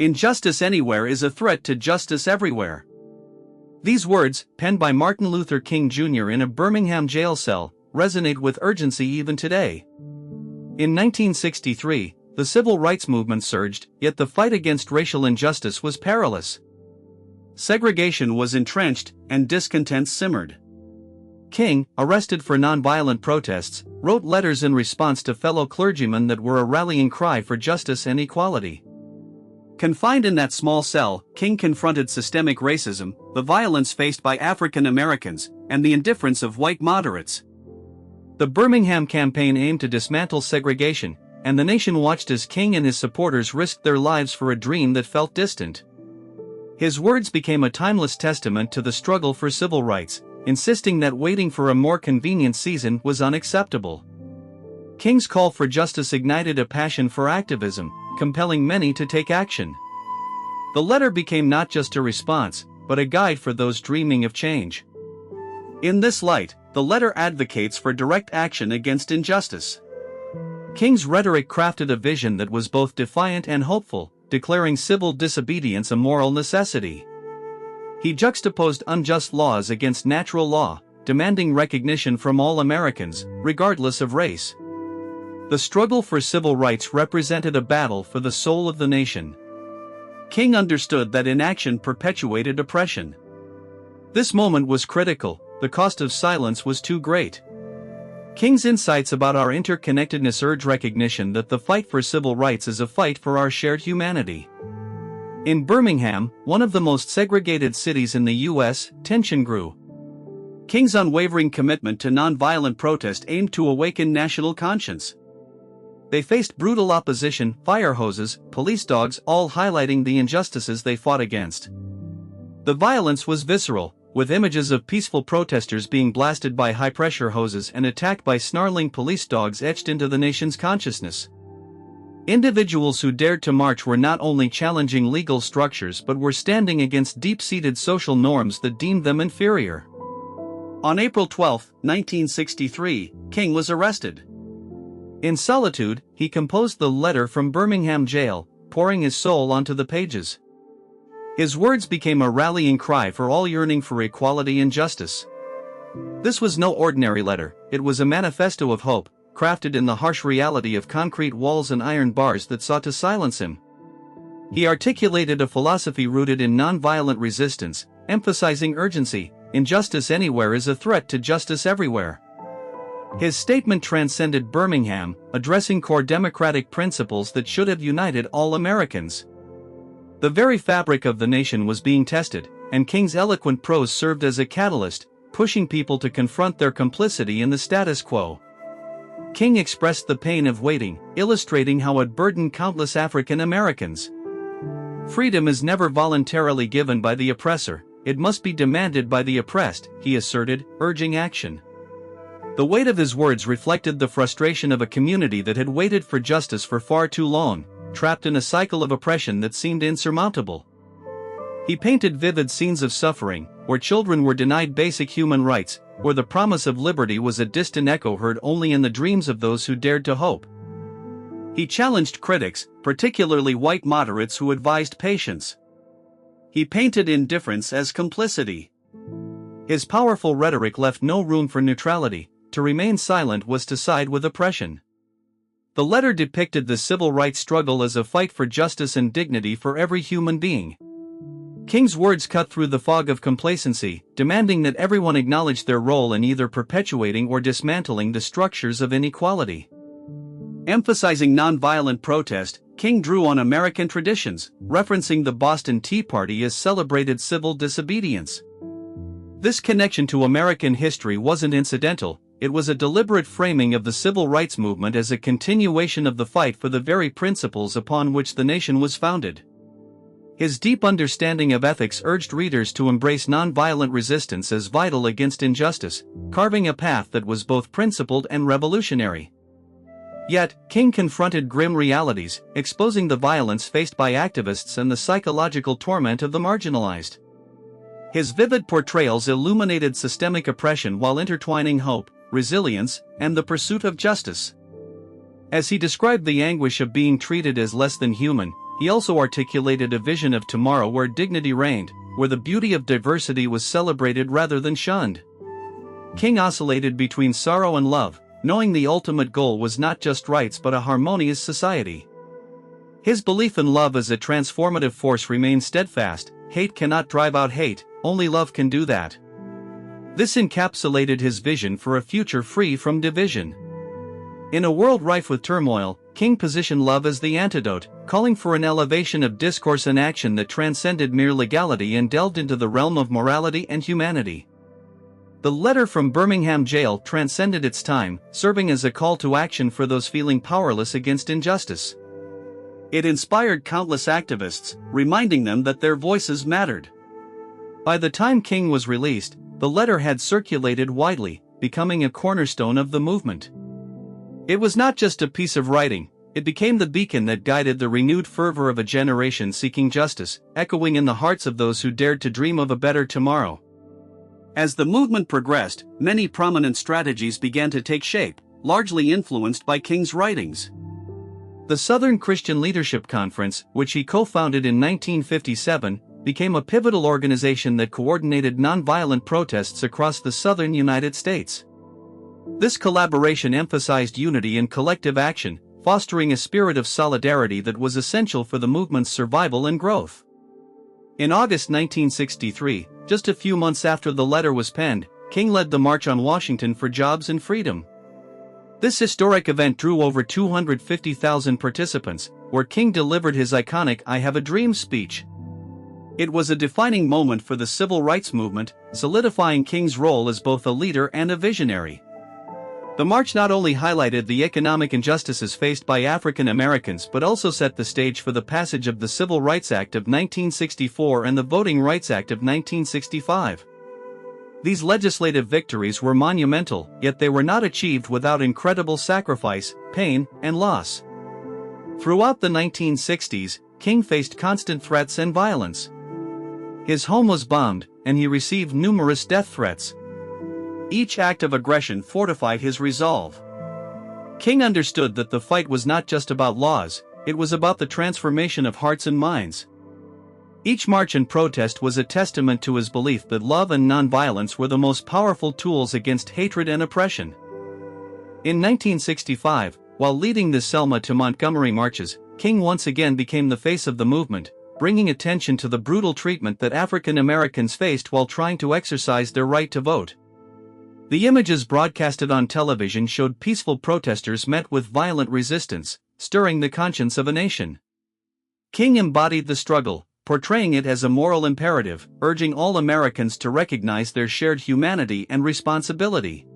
Injustice anywhere is a threat to justice everywhere. These words, penned by Martin Luther King Jr. in a Birmingham jail cell, resonate with urgency even today. In 1963, the civil rights movement surged, yet the fight against racial injustice was perilous. Segregation was entrenched, and discontent simmered. King, arrested for nonviolent protests, wrote letters in response to fellow clergymen that were a rallying cry for justice and equality. Confined in that small cell, King confronted systemic racism, the violence faced by African Americans, and the indifference of white moderates. The Birmingham campaign aimed to dismantle segregation, and the nation watched as King and his supporters risked their lives for a dream that felt distant. His words became a timeless testament to the struggle for civil rights, insisting that waiting for a more convenient season was unacceptable. King's call for justice ignited a passion for activism, compelling many to take action. The letter became not just a response, but a guide for those dreaming of change. In this light, the letter advocates for direct action against injustice. King's rhetoric crafted a vision that was both defiant and hopeful, declaring civil disobedience a moral necessity. He juxtaposed unjust laws against natural law, demanding recognition from all Americans, regardless of race. The struggle for civil rights represented a battle for the soul of the nation. King understood that inaction perpetuated oppression. This moment was critical, the cost of silence was too great. King's insights about our interconnectedness urge recognition that the fight for civil rights is a fight for our shared humanity. In Birmingham, one of the most segregated cities in the U.S., tension grew. King's unwavering commitment to nonviolent protest aimed to awaken national conscience. They faced brutal opposition, fire hoses, police dogs, all highlighting the injustices they fought against. The violence was visceral, with images of peaceful protesters being blasted by high-pressure hoses and attacked by snarling police dogs etched into the nation's consciousness. Individuals who dared to march were not only challenging legal structures but were standing against deep-seated social norms that deemed them inferior. On April 12, 1963, King was arrested. In solitude, he composed the letter from Birmingham Jail, pouring his soul onto the pages. His words became a rallying cry for all yearning for equality and justice. This was no ordinary letter, it was a manifesto of hope, crafted in the harsh reality of concrete walls and iron bars that sought to silence him. He articulated a philosophy rooted in nonviolent resistance, emphasizing urgency: injustice anywhere is a threat to justice everywhere. His statement transcended Birmingham, addressing core democratic principles that should have united all Americans. The very fabric of the nation was being tested, and King's eloquent prose served as a catalyst, pushing people to confront their complicity in the status quo. King expressed the pain of waiting, illustrating how it burdened countless African Americans. Freedom is never voluntarily given by the oppressor, it must be demanded by the oppressed, he asserted, urging action. The weight of his words reflected the frustration of a community that had waited for justice for far too long, trapped in a cycle of oppression that seemed insurmountable. He painted vivid scenes of suffering, where children were denied basic human rights, where the promise of liberty was a distant echo heard only in the dreams of those who dared to hope. He challenged critics, particularly white moderates who advised patience. He painted indifference as complicity. His powerful rhetoric left no room for neutrality. To remain silent was to side with oppression. The letter depicted the civil rights struggle as a fight for justice and dignity for every human being. King's words cut through the fog of complacency, demanding that everyone acknowledge their role in either perpetuating or dismantling the structures of inequality. Emphasizing nonviolent protest, King drew on American traditions, referencing the Boston Tea Party as celebrated civil disobedience. This connection to American history wasn't incidental. It was a deliberate framing of the civil rights movement as a continuation of the fight for the very principles upon which the nation was founded. His deep understanding of ethics urged readers to embrace nonviolent resistance as vital against injustice, carving a path that was both principled and revolutionary. Yet, King confronted grim realities, exposing the violence faced by activists and the psychological torment of the marginalized. His vivid portrayals illuminated systemic oppression while intertwining hope, resilience, and the pursuit of justice. As he described the anguish of being treated as less than human, he also articulated a vision of tomorrow where dignity reigned, where the beauty of diversity was celebrated rather than shunned. King oscillated between sorrow and love, knowing the ultimate goal was not just rights but a harmonious society. His belief in love as a transformative force remained steadfast. Hate cannot drive out hate, only love can do that. This encapsulated his vision for a future free from division. In a world rife with turmoil, King positioned love as the antidote, calling for an elevation of discourse and action that transcended mere legality and delved into the realm of morality and humanity. The letter from Birmingham Jail transcended its time, serving as a call to action for those feeling powerless against injustice. It inspired countless activists, reminding them that their voices mattered. By the time King was released, the letter had circulated widely, becoming a cornerstone of the movement. It was not just a piece of writing, it became the beacon that guided the renewed fervor of a generation seeking justice, echoing in the hearts of those who dared to dream of a better tomorrow. As the movement progressed, many prominent strategies began to take shape, largely influenced by King's writings. The Southern Christian Leadership Conference, which he co-founded in 1957, became a pivotal organization that coordinated nonviolent protests across the southern United States. This collaboration emphasized unity and collective action, fostering a spirit of solidarity that was essential for the movement's survival and growth. In August 1963, just a few months after the letter was penned, King led the March on Washington for Jobs and Freedom. This historic event drew over 250,000 participants, where King delivered his iconic "I Have a Dream" speech. It was a defining moment for the civil rights movement, solidifying King's role as both a leader and a visionary. The march not only highlighted the economic injustices faced by African Americans but also set the stage for the passage of the Civil Rights Act of 1964 and the Voting Rights Act of 1965. These legislative victories were monumental, yet they were not achieved without incredible sacrifice, pain, and loss. Throughout the 1960s, King faced constant threats and violence. His home was bombed, and he received numerous death threats. Each act of aggression fortified his resolve. King understood that the fight was not just about laws, it was about the transformation of hearts and minds. Each march and protest was a testament to his belief that love and nonviolence were the most powerful tools against hatred and oppression. In 1965, while leading the Selma to Montgomery marches, King once again became the face of the movement, bringing attention to the brutal treatment that African Americans faced while trying to exercise their right to vote. The images broadcasted on television showed peaceful protesters met with violent resistance, stirring the conscience of a nation. King embodied the struggle, portraying it as a moral imperative, urging all Americans to recognize their shared humanity and responsibility.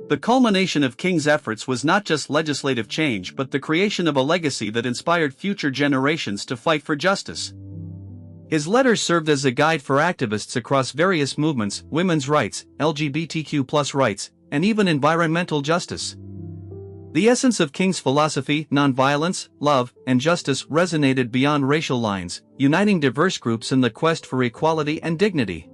The culmination of King's efforts was not just legislative change but the creation of a legacy that inspired future generations to fight for justice. His letters served as a guide for activists across various movements: women's rights, LGBTQ+ rights, and even environmental justice. The essence of King's philosophy, nonviolence, love, and justice, resonated beyond racial lines, uniting diverse groups in the quest for equality and dignity.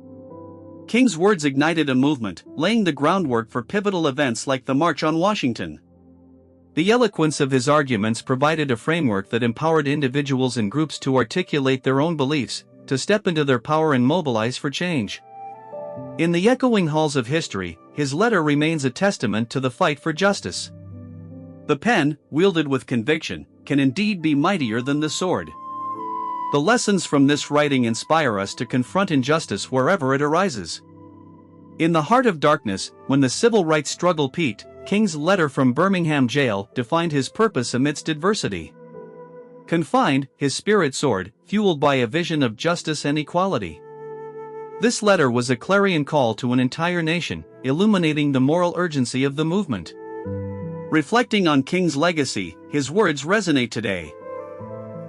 King's words ignited a movement, laying the groundwork for pivotal events like the March on Washington. The eloquence of his arguments provided a framework that empowered individuals and groups to articulate their own beliefs, to step into their power and mobilize for change. In the echoing halls of history, his letter remains a testament to the fight for justice. The pen, wielded with conviction, can indeed be mightier than the sword. The lessons from this writing inspire us to confront injustice wherever it arises. In the heart of darkness, when the civil rights struggle peaked, King's letter from Birmingham Jail defined his purpose amidst adversity. Confined, his spirit soared, fueled by a vision of justice and equality. This letter was a clarion call to an entire nation, illuminating the moral urgency of the movement. Reflecting on King's legacy, his words resonate today.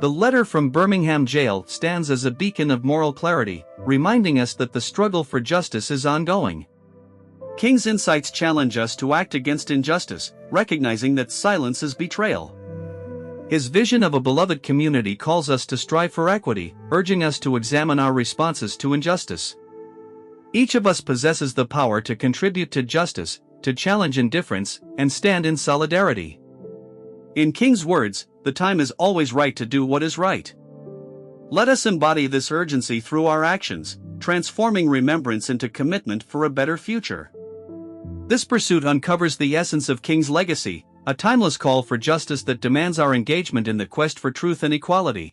The letter from Birmingham Jail stands as a beacon of moral clarity, reminding us that the struggle for justice is ongoing. King's insights challenge us to act against injustice, recognizing that silence is betrayal. His vision of a beloved community calls us to strive for equity, urging us to examine our responses to injustice. Each of us possesses the power to contribute to justice, to challenge indifference, and stand in solidarity. In King's words, the time is always right to do what is right. Let us embody this urgency through our actions, transforming remembrance into commitment for a better future. This pursuit uncovers the essence of King's legacy, a timeless call for justice that demands our engagement in the quest for truth and equality.